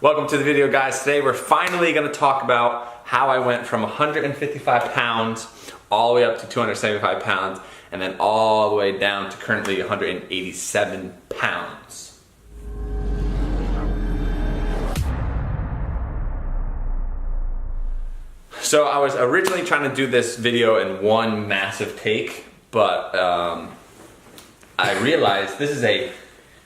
Welcome to the video, guys. Today we're finally going to talk about how I went from 155 pounds all the way up to 275 pounds and then all the way down to currently 187 pounds. So I was originally trying to do this video in one massive take, but I realized this is a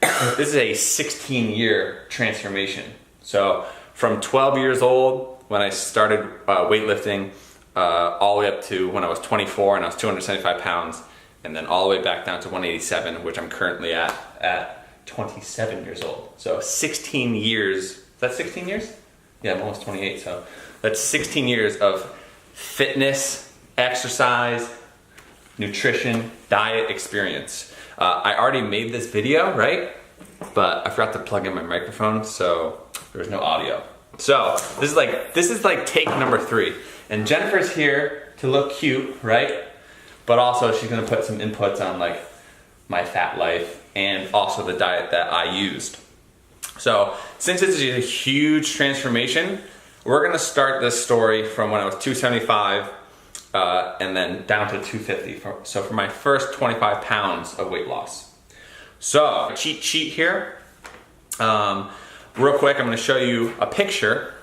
16-year transformation. So from 12 years old when I started weightlifting all the way up to when I was 24 and I was 275 pounds, and then all the way back down to 187, which I'm currently at 27 years old. So 16 years. Is that 16 years? Yeah, I'm almost 28, so that's 16 years of fitness, exercise, nutrition, diet experience. I already made this video, right? But I forgot to plug in my microphone, so there's no audio. So this is like take number 3. And Jennifer's here to look cute, right? But also she's gonna put some inputs on like my fat life and also the diet that I used. So since this is a huge transformation, we're gonna start this story from when I was 275 and then down to 250. So for my first 25 pounds of weight loss. So cheat sheet here. Real quick, I'm gonna show you a picture,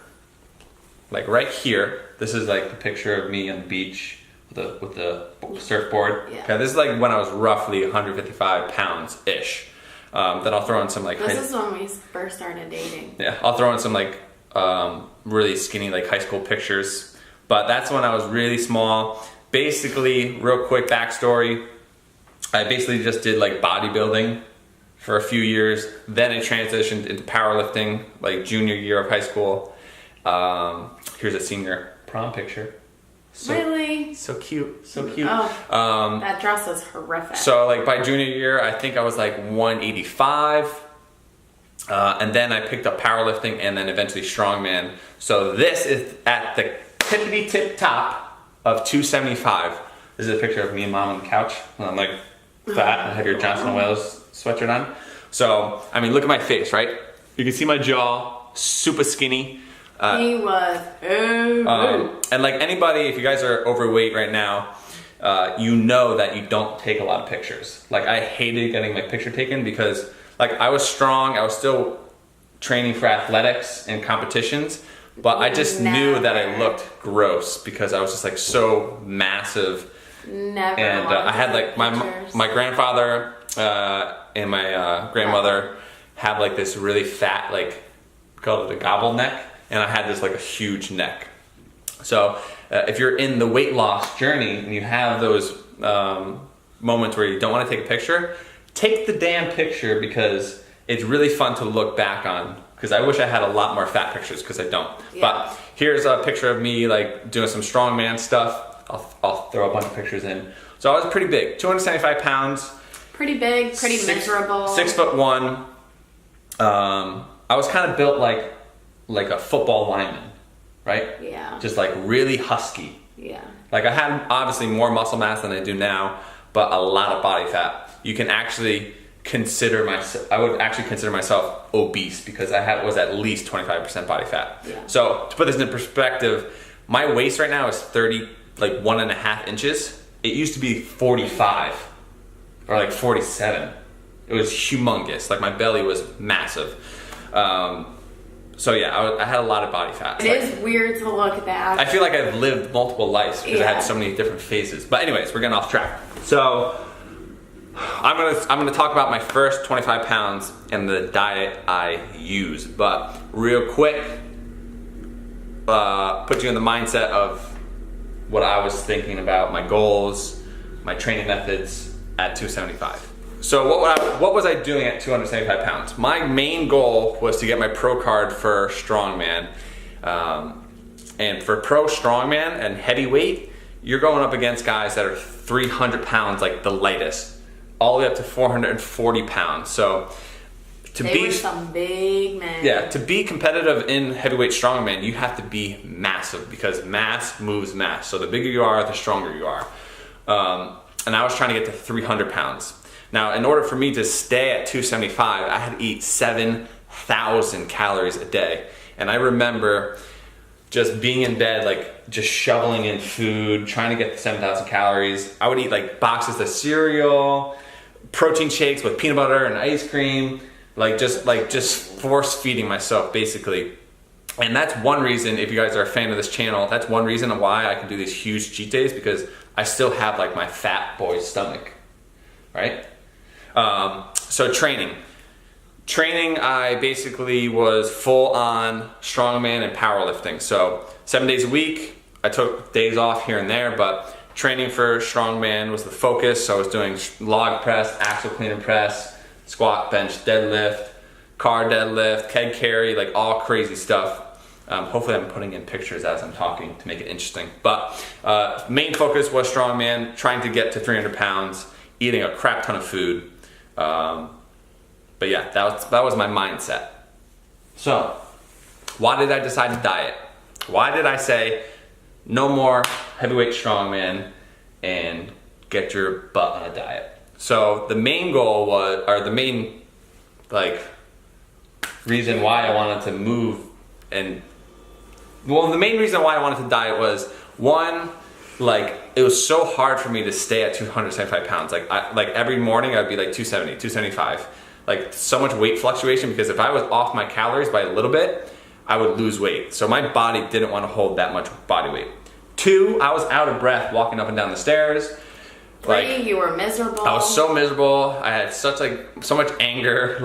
like right here. This is like the picture of me on the beach with the surfboard. Yeah. Okay, this is like when I was roughly 155 pounds-ish. Then I'll throw in some like... This is when we first started dating. Yeah, I'll throw in some like really skinny like high school pictures. But that's when I was really small. Basically, real quick backstory, I basically just did like bodybuilding for a few years. Then I transitioned into powerlifting, like junior year of high school. Here's a senior prom picture. Really? So cute, so cute. Oh, that dress is horrific. So like by junior year, I think I was like 185. And then I picked up powerlifting and then eventually strongman. So this is at the tippity tip top of 275. This is a picture of me and mom on the couch. And I'm like fat. I have your Johnson & Wales sweatshirt on. So, I mean, look at my face, right? You can see my jaw, super skinny. He was and like anybody, if you guys are overweight right now, you know that you don't take a lot of pictures. Like I hated getting my picture taken because like I was strong, I was still training for athletics and competitions, but I just knew that I looked gross because I was just like so massive. Never. And I had like my grandfather and my grandmother had like this really fat, like called it a gobble neck, and I had this like a huge neck. So if you're in the weight loss journey and you have those moments where you don't want to take a picture, take the damn picture because it's really fun to look back on. Because I wish I had a lot more fat pictures because I don't. Yeah. But here's a picture of me like doing some strongman stuff. I'll throw a bunch of pictures in. So I was pretty big, 275 pounds. Pretty big, pretty miserable. 6'1". I was kind of built like a football lineman, right? Yeah. Just like really husky. Yeah. Like I had obviously more muscle mass than I do now, but a lot of body fat. You can actually I would actually consider myself obese because I was at least 25% body fat. Yeah. So to put this in perspective, my waist right now is 1.5 inches. It used to be 45 or like 47. It was humongous. Like my belly was massive. So yeah, I had a lot of body fat. It is weird to look back. I feel like I've lived multiple lives because I had so many different phases. But anyways, we're getting off track. So I'm gonna talk about my first 25 pounds and the diet I use. But real quick, put you in the mindset of what I was thinking about, my goals, my training methods at 275. So what was I doing at 275 pounds? My main goal was to get my pro card for strongman. And for pro strongman and heavyweight, you're going up against guys that are 300 pounds, like the lightest, all the way up to 440 pounds. So They were some big men. Yeah, to be competitive in heavyweight strongman, you have to be massive because mass moves mass. So the bigger you are, the stronger you are. And I was trying to get to 300 pounds. Now, in order for me to stay at 275, I had to eat 7 1,000 calories a day. And I remember just being in bed, like just shoveling in food, trying to get the 7,000 calories. I would eat like boxes of cereal, protein shakes with peanut butter and ice cream, just force feeding myself basically. And that's one reason, if you guys are a fan of this channel, that's one reason why I can do these huge cheat days, because I still have like my fat boy stomach, right? So training, I basically was full on strongman and powerlifting. So 7 days a week, I took days off here and there, but training for strongman was the focus. So I was doing log press, axle clean and press, squat, bench, deadlift, car deadlift, keg carry, like all crazy stuff. Hopefully I'm putting in pictures as I'm talking to make it interesting. But main focus was strongman, trying to get to 300 pounds, eating a crap ton of food. But yeah, that was my mindset. So why did I decide to diet? Why did I say no more heavyweight strongman and get your butt on a diet? So the main goal was, or the main reason why I wanted to move the main reason why I wanted to diet was, one, it was so hard for me to stay at 275 pounds. Every morning I'd be like 270, 275. So much weight fluctuation, because if I was off my calories by a little bit, I would lose weight. So my body didn't want to hold that much body weight. Two, I was out of breath walking up and down the stairs. You were miserable. I was so miserable. I had so much anger.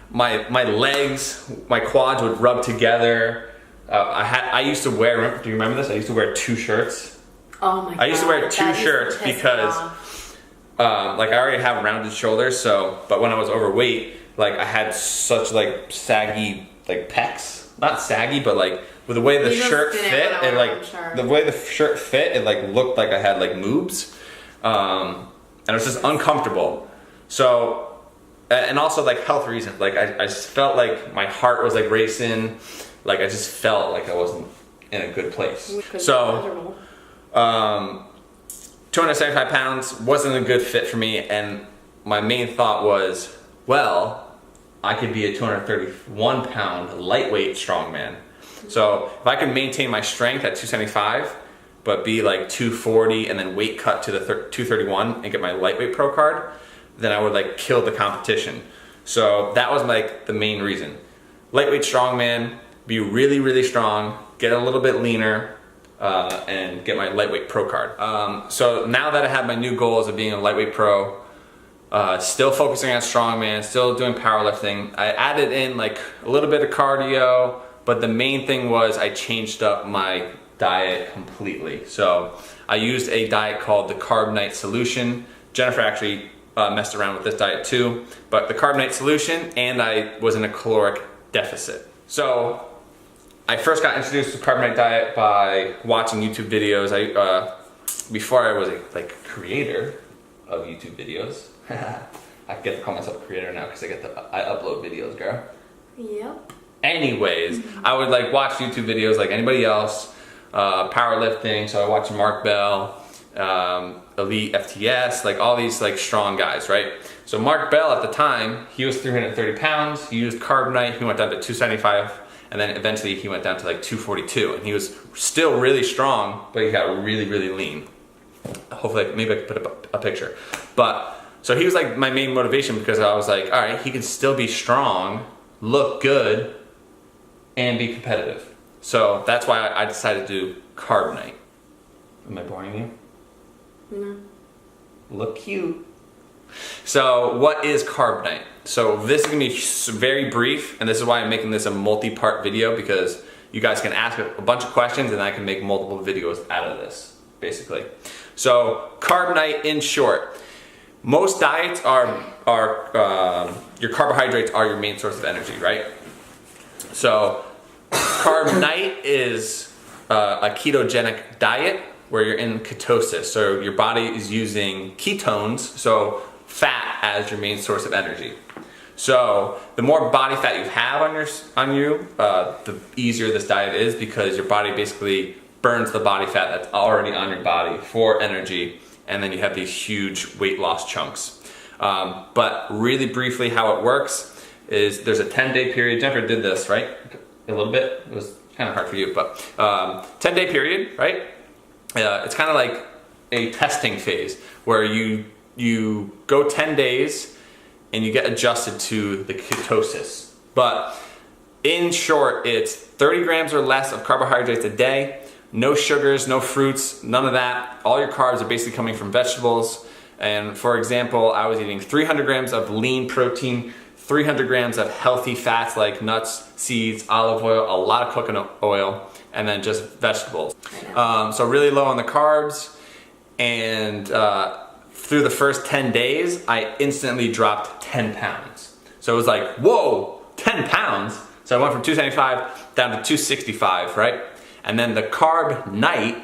My legs, my quads would rub together. I used to wear, do you remember this? I used to wear 2 shirts. Oh my God. I used to wear 2 shirts because I already have rounded shoulders, but when I was overweight, I had such saggy pecs. Not saggy, but with the way the shirt fit, it looked like I had moobs. And it was just uncomfortable. So, and also health reasons. I just felt like my heart was racing. I just felt like I wasn't in a good place. So, 275 pounds wasn't a good fit for me, and my main thought was, well, I could be a 231 pound lightweight strongman. So if I can maintain my strength at 275, but be 240 and then weight cut to the 231 and get my lightweight pro card, then I would kill the competition. So that was the main reason. Lightweight strongman, be really, really strong, get a little bit leaner, and get my lightweight pro card. So now that I have my new goals of being a lightweight pro, still focusing on strongman, still doing powerlifting, I added in a little bit of cardio, but the main thing was I changed up my diet completely. So I used a diet called the Carb Night Solution. Jennifer actually messed around with this diet too, but the Carb Night Solution, and I was in a caloric deficit. So I first got introduced to Carb Night diet by watching YouTube videos. Before I was a creator of YouTube videos. I get to call myself a creator now because I upload videos, girl. Yep. Anyways, I would watch YouTube videos like anybody else, powerlifting. So I watched Mark Bell, Elite FTS, all these strong guys, right? So Mark Bell at the time, he was 330 pounds. He used Carb Night. He went down to 275. And then eventually he went down to 242, and he was still really strong, but he got really, really lean. Hopefully, maybe I could put up a picture. But, so he was my main motivation, because I was all right, he can still be strong, look good, and be competitive. So that's why I decided to do Carb Night. Am I boring you? No. Look cute. So what is Carb Night? So this is gonna be very brief, and this is why I'm making this a multi-part video, because you guys can ask a bunch of questions and I can make multiple videos out of this, basically. So Carb Night, in short, most diets your carbohydrates are your main source of energy, right? So Carb Night is a ketogenic diet where you're in ketosis. So your body is using ketones, so fat, as your main source of energy. So the more body fat you have on you, the easier this diet is, because your body basically burns the body fat that's already on your body for energy, and then you have these huge weight loss chunks. But really briefly how it works, is there's a 10-day period. Jennifer did this, right? A little bit. It was kind of hard for you, but 10-day period, right? It's kind of like a testing phase where you go 10 days and you get adjusted to the ketosis. But in short, it's 30 grams or less of carbohydrates a day, no sugars, no fruits, none of that. All your carbs are basically coming from vegetables. And for example, I was eating 300 grams of lean protein, 300 grams of healthy fats like nuts, seeds, olive oil, a lot of coconut oil, and then just vegetables. So really low on the carbs. And through the first 10 days, I instantly dropped 10 pounds. So it was like, whoa, 10 pounds? So I went from 275 down to 265, right? And then the carb night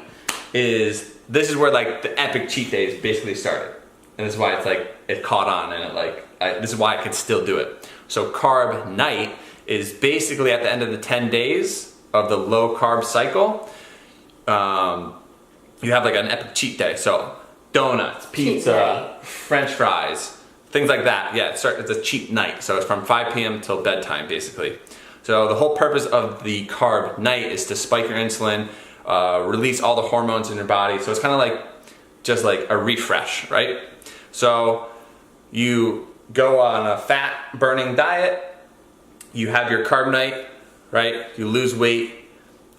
this is where like the epic cheat days basically started. And this is why it's like, it caught on and this is why I could still do it. So carb night is basically at the end of the 10 days of the low carb cycle. You have like an epic cheat day. So donuts, pizza, French fries, things like that. Yeah, it's a cheat night. So it's from 5 p.m. till bedtime, basically. So the whole purpose of the carb night is to spike your insulin, release all the hormones in your body. So it's kind of like, just like a refresh, right? So you go on a fat burning diet, you have your carb night, right? You lose weight.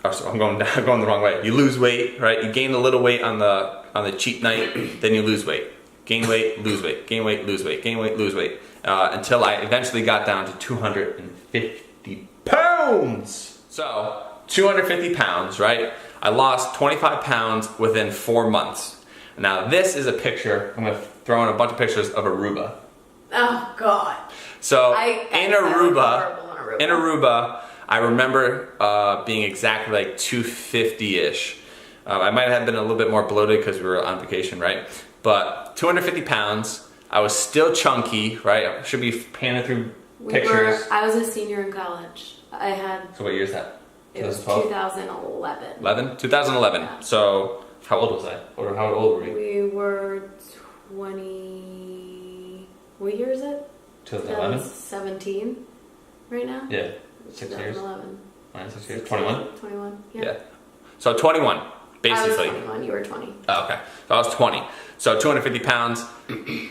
Oh, so I'm going the wrong way. You lose weight, right? You gain a little weight on the cheat night, then you lose weight. Gain weight, lose weight, gain weight, lose weight, gain weight, lose weight. Until I eventually got down to 250 pounds. So 250 pounds, right? I lost 25 pounds within 4 months. Now this is a picture, I'm gonna throw in a bunch of pictures of Aruba. Oh God. So in Aruba, I remember being exactly like 250-ish. I might have been a little bit more bloated because we were on vacation, right? But 250 pounds, I was still chunky, right? I should be panning through pictures. I was a senior in college. So what year is that? It was 2011. 2011. Yeah. So how old was I? Or how old were we? We were 20... What year is it? 2011? 17 right now? Yeah. 6 years. 2011. 6 years. 21? 21, Yeah. So 21, basically. I was 21, you were 20. Oh, okay. So I was 20. So 250 pounds,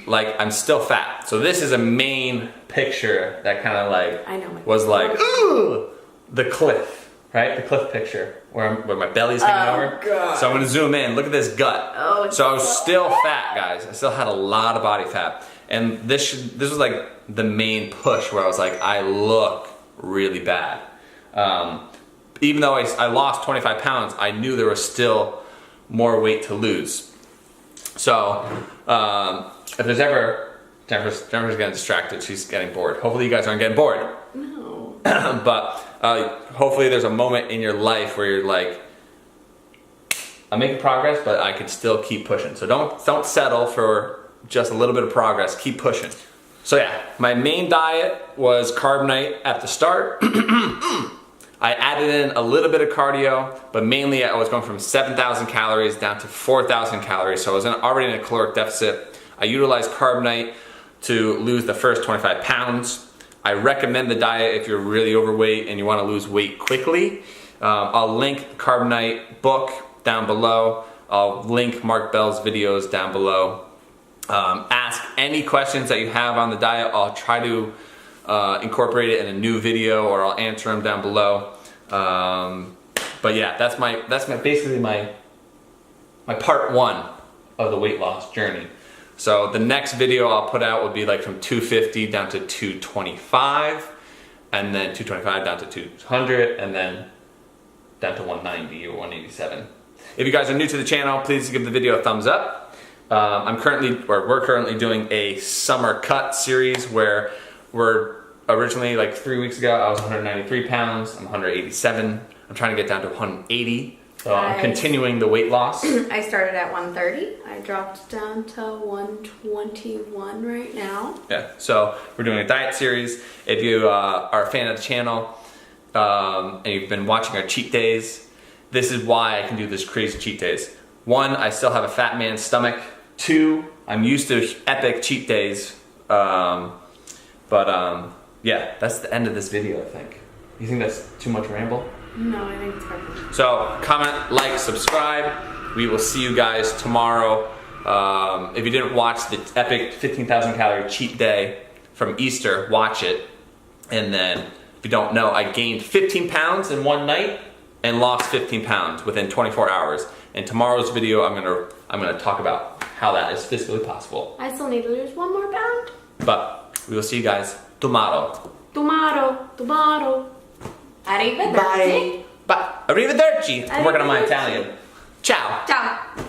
like I'm still fat. So this is a main picture that kind of like was like, ooh, the cliff, right? The cliff picture where my belly's hanging over. God. So I'm gonna zoom in, look at this gut. Oh, so I was still fat, guys. I still had a lot of body fat. And this was like the main push where I was like, I look really bad. Even though I lost 25 pounds, I knew there was still more weight to lose. So, if there's ever, Jennifer's getting distracted, she's getting bored. Hopefully you guys aren't getting bored. No. But hopefully there's a moment in your life where you're like, I'm making progress, but I can still keep pushing. So don't settle for just a little bit of progress, keep pushing. So yeah, my main diet was carb night at the start. I added in a little bit of cardio, but mainly I was going from 7,000 calories down to 4,000 calories. So I was already in a caloric deficit. I utilized carb night to lose the first 25 pounds. I recommend the diet if you're really overweight and you want to lose weight quickly. I'll link Carb Night book down below. I'll link Mark Bell's videos down below. Ask any questions that you have on the diet. I'll try to incorporate it in a new video, or I'll answer them down below. But yeah, that's basically my part one of the weight loss journey. So the next video I'll put out would be like from 250 down to 225, and then 225 down to 200, and then down to 190 or 187. If you guys are new to the channel, please give the video a thumbs up. We're currently doing a summer cut series where we're originally, like 3 weeks ago, I was 193 pounds, I'm 187. I'm trying to get down to 180. So I'm continuing the weight loss. I started at 130. I dropped down to 121 right now. Yeah, so we're doing a diet series. If you are a fan of the channel and you've been watching our cheat days, this is why I can do this crazy cheat days. 1, I still have a fat man's stomach. 2, I'm used to epic cheat days. But yeah, that's the end of this video, I think. You think that's too much ramble? No, I think it's perfect. So comment, like, subscribe. We will see you guys tomorrow. If you didn't watch the epic 15,000 calorie cheat day from Easter, watch it. And then, if you don't know, I gained 15 pounds in one night and lost 15 pounds within 24 hours. In tomorrow's video, I'm gonna talk about how that is physically possible. I still need to lose 1 more pound. But we will see you guys tomorrow. Tomorrow. Arrivederci. Bye. Arrivederci. I'm working on my Italian. Ciao. Ciao.